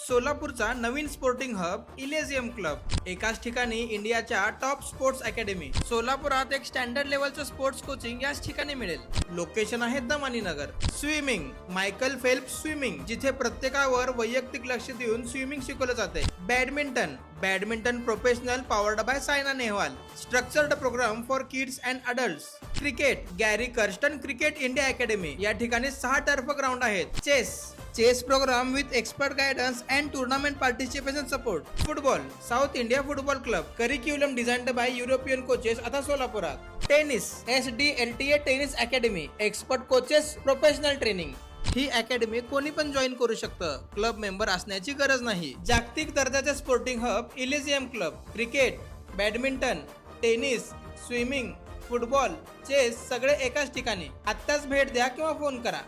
सोलापूरचा नवीन sporting hub Elysium club, एकाच ठिकाणी इंडियाच्या टॉप स्पोर्ट्स अकॅडमी. सोलापुरात एक स्टँडर्ड लेवलचं स्पोर्ट्स कोचिंग याच ठिकाणी मिळेल. लोकेशन आहे Damani Nagar. Swimming, Michael Phelps swimming, जिथे प्रत्येकावर वैयक्तिक लक्ष देऊन स्विमिंग शिकवलं जाते. Badminton professional powered by Saina Nehwal. Structured programme for kids and adults. Cricket, Gary Kirsten cricket India academy. या ठिकाणी 6 टर्फ ग्राउंड आहेत. Chess programme with expert guidance and tournament participation support. Football, south India football club. Curriculum designed by European coaches. आता सोलापुरात. Tennis, SDLTA tennis academy. Expert coaches, professional training. ही academy कोणी पण join करू शकतं. Club member असण्याची गरज नाही. जागतिक दर्जाचे sporting hub Elysium club. Cricket, badminton, tennis, swimming, football, chess सगळे एकाच ठिकाणी. आत्ताच भेट द्या किंवा फोन करा.